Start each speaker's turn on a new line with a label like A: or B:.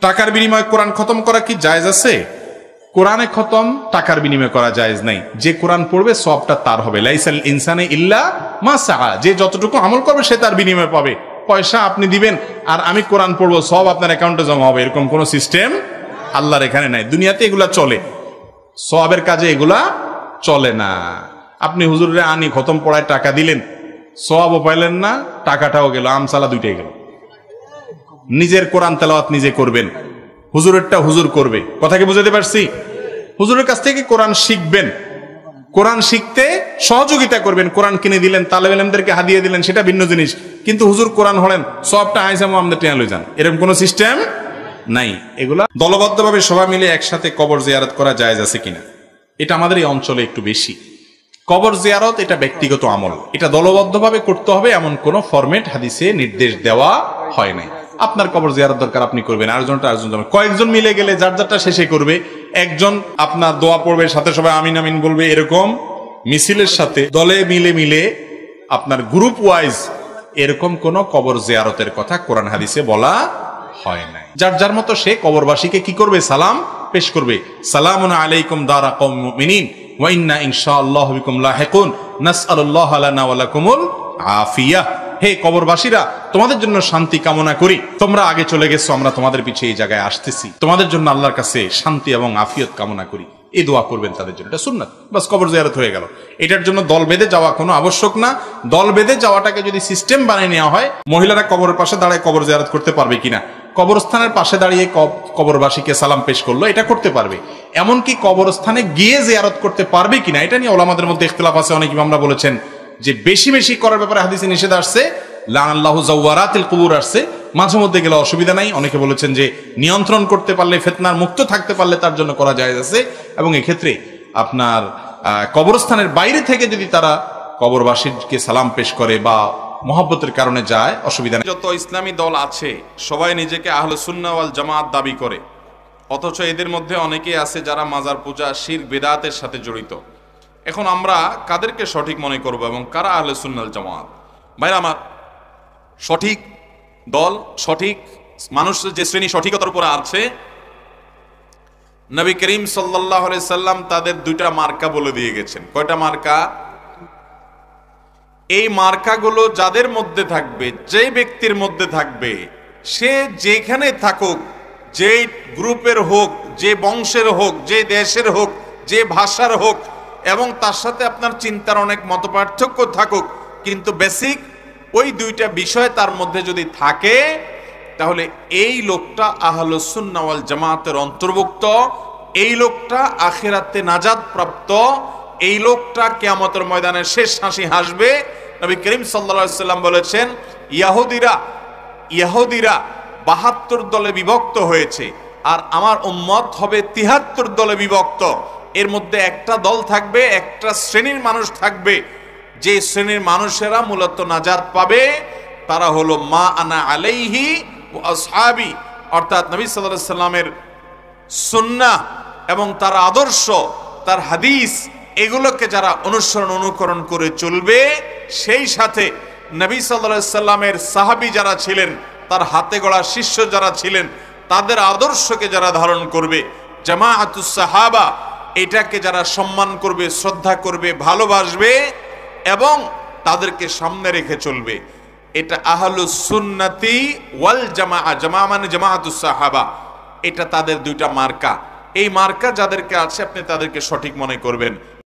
A: টাকার বিনিময়ে কোরআন খতম করা কি জায়েজ আছে? কোরআনে খতম টাকার বিনিময়ে করা জায়েজ নাই। যে কোরআন পড়বে সওয়াবটা তার হবে। লাইসাল ইনসানে ইল্লা মা সাআ, যে যতটুকু আমল করবে সে তার বিনিময় পাবে। পয়সা আপনি দিবেন আর আমি কোরআন পড়বো, সব আপনার অ্যাকাউন্টে জমা হবে, এরকম কোন সিস্টেম আল্লাহর এখানে নাই। দুনিয়াতে এগুলা চলে, সওয়াবের কাজে এগুলা চলে না। আপনি হুজুরে আনি খতম পড়ায় টাকা দিলেন, সওয়াবও পাইলেন না, টাকাটাও গেল, আমসালা দুইটাই গেল। নিজের কোরআন তেলাওয়াত নিজে করবেন, হুজুরেরটা হুজুর করবে। কথা কি বুঝাতে পারছি? হুজুরের কাছ থেকে কোরআন শিখবেন, কোরআন শিখতে সহযোগিতা করবেন। কোরআন কিনে দিলেন, তালেবে ইলমদেরকে হাদিয়ে দিলেন, সেটা ভিন্ন জিনিস। কিন্তু হুজুর কোরআন হলেন, সবটা আইসামু আমাদের টেনে লই যান, এরকম কোন সিস্টেম নাই। এগুলা দলবদ্ধভাবে সবাই মিলে একসাথে কবর জিয়ারত করা জায়েজ আছে কিনা, এটা আমাদের এই অঞ্চলে একটু বেশি। কবর জিয়ারত এটা ব্যক্তিগত আমল, এটা দলবদ্ধভাবে করতে হবে এমন কোন ফরম্যাট হাদিসে নির্দেশ দেওয়া হয় নাই। আপনার কবর জিয়ারত দরকার, আপনি করবেন, আরেকজনটা আরেকজন যাবে, কয়েকজন মিলে গেলে যার যারটা শেষে করবে। একজন আপনার দোয়া পড়বে, সাথে সবাই আমিন আমিন বলবে, এরকম মিছিলের সাথে দলে মিলে মিলে আপনার গ্রুপ ওয়াইজ এরকম কোন কবর জিয়ারতের কথা কোরআন হাদিসে বলা হয় নাই। যার যার মতো সে কবরবাসীকে কি করবে? সালাম পেশ করবে। সালামুন আলাইকুম দারা কওমিল মুমিনিন ওয়া ইন্না ইনশাআল্লাহু বিকুম লাহিকুন নাসআলুল্লাহা লানা ওয়া লাকুমুল আফিয়া। হে কবরবাসীরা, তোমাদের জন্য শান্তি কামনা করি, তোমরা আগে চলে গেছো, আমরা তোমাদের পিছে এই জায়গায় আসতেছি, তোমাদের জন্য আল্লাহর কাছে শান্তি এবং আফিয়ত কামনা করি। এই দোয়া করবেন তাদের জন্য, এটা সুন্নাত। বাস, কবর জিয়ারত হয়ে গেল। এটার জন্য দল বেঁধে যাওয়া কোনো আবশ্যক না। দল বেঁধে যাওয়াটাকে যদি সিস্টেম বানিয়ে নেওয়া হয়, মহিলারা কবরের পাশে দাঁড়ায় কবর জিয়ারত করতে পারবে কিনা, কবরস্থানের পাশে দাঁড়িয়ে কবরবাসীকে সালাম পেশ করলো, এটা করতে পারবে। এমনকি কবরস্থানে গিয়ে জিয়ারত করতে পারবে কিনা, এটা নিয়ে ওলামাদের মধ্যে ইখতিলাফ আছে। অনেক ইমামরা বলেছেন যে বেশি বেশি করার ব্যাপারে হাদিসে নিষেধ আসছে, লানাল্লাহু যাওয়ারাতিল কুবুর আসছে, মাঝে মধ্যে গেলে অসুবিধা নাই। অনেকে বলেছেন যে নিয়ন্ত্রণ করতে পারলে, ফিতনার মুক্ত থাকতে পারলে তার জন্য করা জায়েজ আছে। এবং এক্ষেত্রে আপনার কবরস্থানের বাইরে থেকে যদি তারা কবরবাসীকে সালাম পেশ করে বা মহব্বতের কারণে যায়, অসুবিধা নেই। যত ইসলামী দল আছে সবাই নিজেকে আহলে সুন্নাহ ওয়াল জামাত দাবি করে, অথচ এদের মধ্যে অনেকে আছে যারা মাজার পূজা, শিরক, বিদআতের সাথে জড়িত। এখন আমরা কাদেরকে সঠিক মনে করব এবং কারা আহলে সুন্নাহ ওয়াল জামাত? ভাইরা আমার, সঠিক দল, সঠিক মানুষ যে শ্রেণী সঠিকতার উপর আছে, নবী করিম সাল্লাল্লাহু আলাইহি সাল্লাম তাদের দুইটা মার্কা বলে দিয়ে গেছেন। কয়টা মার্কা? এই মার্কাগুলো যাদের মধ্যে থাকবে, যে ব্যক্তির মধ্যে থাকবে, সে যেখানে থাকুক, যে গ্রুপের হোক, যে বংশের হোক, যে দেশের হোক, যে ভাষার হোক, এবং তার সাথে আপনার চিন্তার অনেক মতপার্থক্য থাকুক, কিন্তু বেসিক ওই দুইটা বিষয় তার মধ্যে যদি থাকে, তাহলে এই লোকটা আহলুস সুন্নাহ ওয়াল জামাতের অন্তর্ভুক্ত, এই লোকটা আখিরাতে নাজাত প্রাপ্ত, এই লোকটা কিয়ামতের ময়দানে শেষ হাসি হাসবে। নবী করিম সাল্লাল্লাহু আলাইহি সাল্লাম বলেছেন, ইহুদিরা ৭২ দলে বিভক্ত হয়েছে, আর আমার উম্মত হবে ৭৩ দলে বিভক্ত। এর মধ্যে একটা দল থাকবে, একটা শ্রেণীর মানুষ থাকবে, যে শ্রেণীর মানুষেরা মূলত নাজাত পাবে, তারা হলো মা আনা আলাইহি ওয়া আসহাবি, অর্থাৎ নবী সাল্লাল্লাহু আলাইহি সাল্লামের সুন্নাহ এবং তার আদর্শ, তার হাদিস, এগুলোকে যারা অনুকরণ করে চলবে, সেই সাথে নবী সাল্লাল্লাহু আলাইহি সাল্লামের সাহাবী যারা ছিলেন, তার হাতে গড়া শিষ্য যারা ছিলেন, তাদের আদর্শকে যারা ধারণ করবে, জামাআতুস সাহাবা, এটাকে যারা সম্মান করবে, শ্রদ্ধা করবে, ভালোবাসবে এবং তাদেরকে সামনে রেখে চলবে, এটা আহলুস সুন্নতি ওয়াল জামাআ, জামাআ মানে জামাআতুস সাহাবা, এটা তাদের দুইটা মার্কা। এই মার্কা যাদেরকে আছে আপনি তাদেরকে সঠিক মনে করবেন।